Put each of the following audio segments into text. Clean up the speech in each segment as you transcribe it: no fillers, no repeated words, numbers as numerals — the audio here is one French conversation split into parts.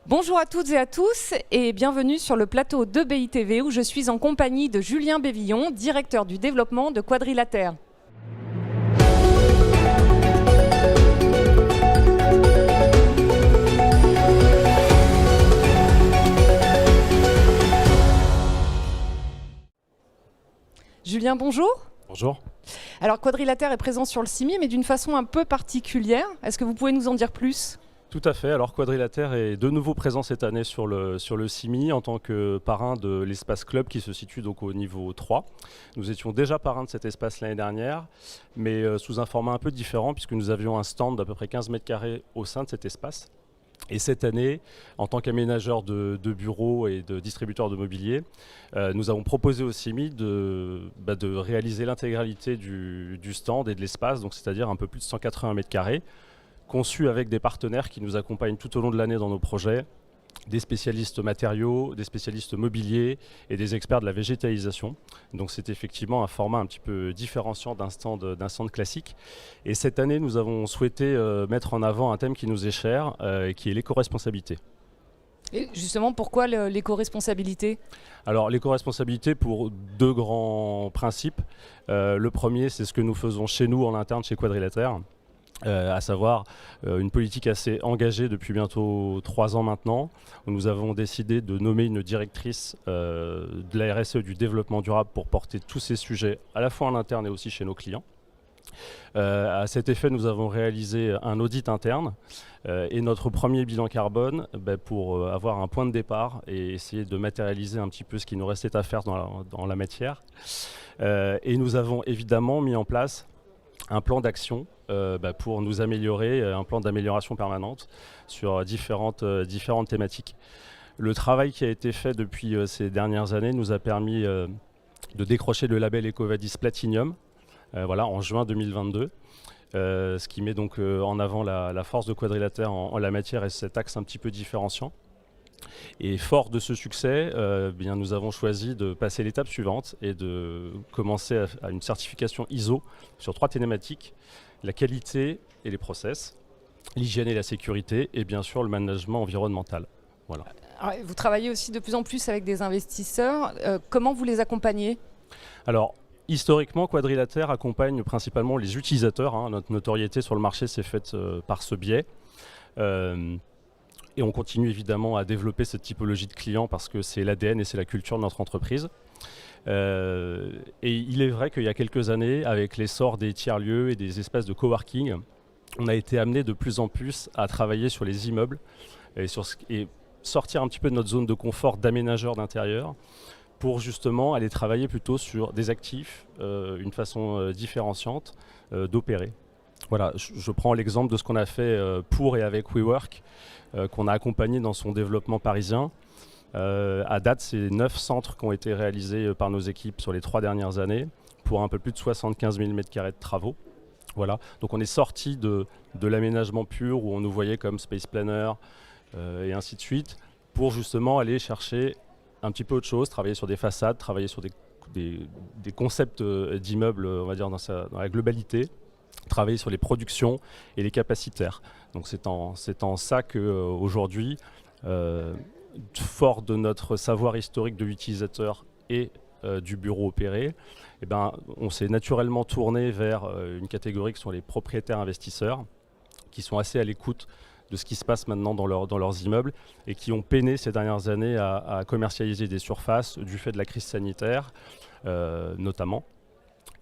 Bonjour à toutes et à tous et bienvenue sur le plateau de BITV où je suis en compagnie de Julien Bévillon, directeur du développement de Quadrilatère. Julien, bonjour. Bonjour. Alors Quadrilatère est présent sur le CIMI mais d'une façon un peu particulière. Est-ce que vous pouvez nous en dire plus ? Tout à fait. Alors Quadrilatère est de nouveau présent cette année sur le CIMI en tant que parrain de l'espace club qui se situe donc au niveau 3. Nous étions déjà parrain de cet espace l'année dernière, mais sous un format un peu différent puisque nous avions un stand d'à peu près 15 mètres carrés au sein de cet espace. Et cette année, en tant qu'aménageur de bureaux et de distributeurs de mobilier, nous avons proposé au CIMI de réaliser l'intégralité du stand et de l'espace, donc c'est-à-dire un peu plus de 180 mètres carrés, conçu avec des partenaires qui nous accompagnent tout au long de l'année dans nos projets, des spécialistes matériaux, des spécialistes mobiliers et des experts de la végétalisation. Donc c'est effectivement un format un petit peu différenciant d'un stand classique. Et cette année, nous avons souhaité mettre en avant un thème qui nous est cher, qui est l'éco-responsabilité. Et justement, pourquoi l'éco-responsabilité ? Alors l'éco-responsabilité pour deux grands principes. Le premier, c'est ce que nous faisons chez nous en interne chez Quadrilatère. À savoir une politique assez engagée depuis bientôt 3 ans maintenant, où nous avons décidé de nommer une directrice de la RSE du développement durable pour porter tous ces sujets à la fois en interne et aussi chez nos clients. À cet effet, nous avons réalisé un audit interne et notre premier bilan carbone pour avoir un point de départ et essayer de matérialiser un petit peu ce qui nous restait à faire dans la matière. Et nous avons évidemment mis en place un plan d'action pour nous améliorer, un plan d'amélioration permanente sur différentes thématiques. Le travail qui a été fait depuis ces dernières années nous a permis de décrocher le label EcoVadis Platinum en juin 2022. Ce qui met donc en avant la force de Quadrilatère en la matière et cet axe un petit peu différenciant. Et fort de ce succès, nous avons choisi de passer l'étape suivante et de commencer à une certification ISO sur 3 thématiques: la qualité et les process, l'hygiène et la sécurité et bien sûr le management environnemental. Voilà. Alors, vous travaillez aussi de plus en plus avec des investisseurs. Comment vous les accompagnez ? Alors, historiquement, Quadrilatère accompagne principalement les utilisateurs. Notre notoriété sur le marché s'est faite par ce biais. Et on continue évidemment à développer cette typologie de clients parce que c'est l'ADN et c'est la culture de notre entreprise. Et il est vrai qu'il y a quelques années, avec l'essor des tiers-lieux et des espaces de coworking, on a été amené de plus en plus à travailler sur les immeubles et sortir un petit peu de notre zone de confort d'aménageur d'intérieur pour justement aller travailler plutôt sur des actifs, une façon différenciante d'opérer. Voilà, je prends l'exemple de ce qu'on a fait pour et avec WeWork, qu'on a accompagné dans son développement parisien. À date, c'est 9 centres qui ont été réalisés par nos équipes sur les 3 dernières années pour un peu plus de 75 000 m² de travaux. Voilà. Donc on est sorti de l'aménagement pur où on nous voyait comme space planner et ainsi de suite pour justement aller chercher un petit peu autre chose, travailler sur des façades, travailler sur des concepts d'immeubles, on va dire dans la globalité, travailler sur les productions et les capacitaires. Donc c'est en ça qu'aujourd'hui, fort de notre savoir historique de l'utilisateur et du bureau opéré, on s'est naturellement tourné vers une catégorie qui sont les propriétaires investisseurs, qui sont assez à l'écoute de ce qui se passe maintenant dans leurs immeubles et qui ont peiné ces dernières années à commercialiser des surfaces du fait de la crise sanitaire notamment.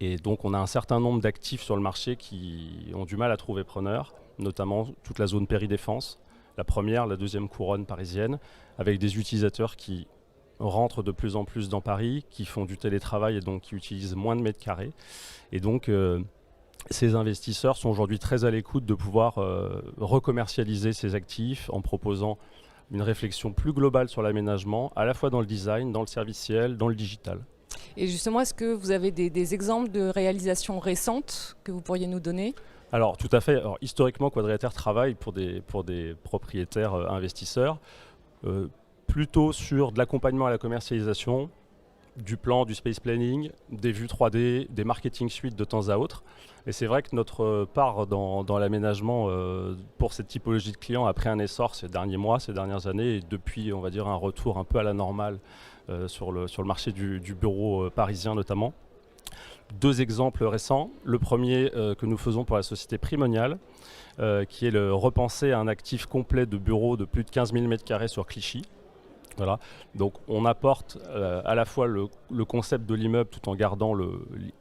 Et donc on a un certain nombre d'actifs sur le marché qui ont du mal à trouver preneur, notamment toute la zone péridéfense, la première, la deuxième couronne parisienne, avec des utilisateurs qui rentrent de plus en plus dans Paris, qui font du télétravail et donc qui utilisent moins de mètres carrés. Et donc ces investisseurs sont aujourd'hui très à l'écoute de pouvoir recommercialiser ces actifs en proposant une réflexion plus globale sur l'aménagement, à la fois dans le design, dans le serviciel, dans le digital. Et justement, est-ce que vous avez des exemples de réalisations récentes que vous pourriez nous donner ? Alors tout à fait. Alors, historiquement, Quadrilatère travaille pour des propriétaires investisseurs, plutôt sur de l'accompagnement à la commercialisation, du plan, du space planning, des vues 3D, des marketing suites de temps à autre. Et c'est vrai que notre part dans l'aménagement pour cette typologie de clients a pris un essor ces derniers mois, ces dernières années, et depuis, on va dire, un retour un peu à la normale sur le marché du bureau parisien notamment. 2 exemples récents. Le premier que nous faisons pour la société Primonial, qui est le repenser un actif complet de bureau de plus de 15 000 m² sur Clichy. Voilà. Donc on apporte à la fois le concept de l'immeuble tout en gardant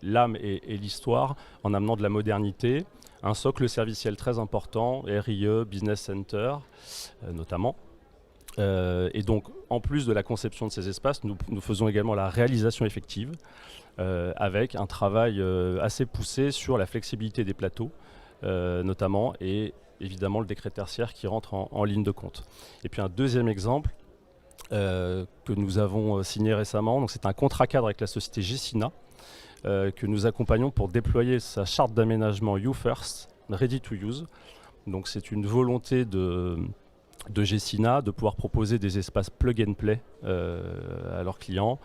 l'âme et l'histoire, en amenant de la modernité, un socle serviciel très important, RIE, Business Center notamment. Et donc en plus de la conception de ces espaces, nous faisons également la réalisation effective avec un travail assez poussé sur la flexibilité des plateaux notamment, et évidemment le décret tertiaire qui rentre en ligne de compte. Et puis un deuxième exemple que nous avons signé récemment. Donc c'est un contrat cadre avec la société Gecina que nous accompagnons pour déployer sa charte d'aménagement You First, Ready to Use. Donc c'est une volonté de Gecina de pouvoir proposer des espaces plug and play à leurs clients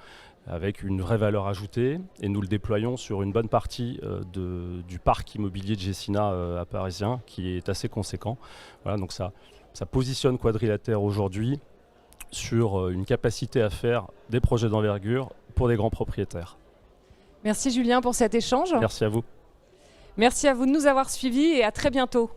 avec une vraie valeur ajoutée, et nous le déployons sur une bonne partie du parc immobilier de Gecina à parisien, qui est assez conséquent. Voilà, donc ça positionne Quadrilatère aujourd'hui sur une capacité à faire des projets d'envergure pour des grands propriétaires. Merci Julien pour cet échange. Merci à vous. Merci à vous de nous avoir suivis et à très bientôt.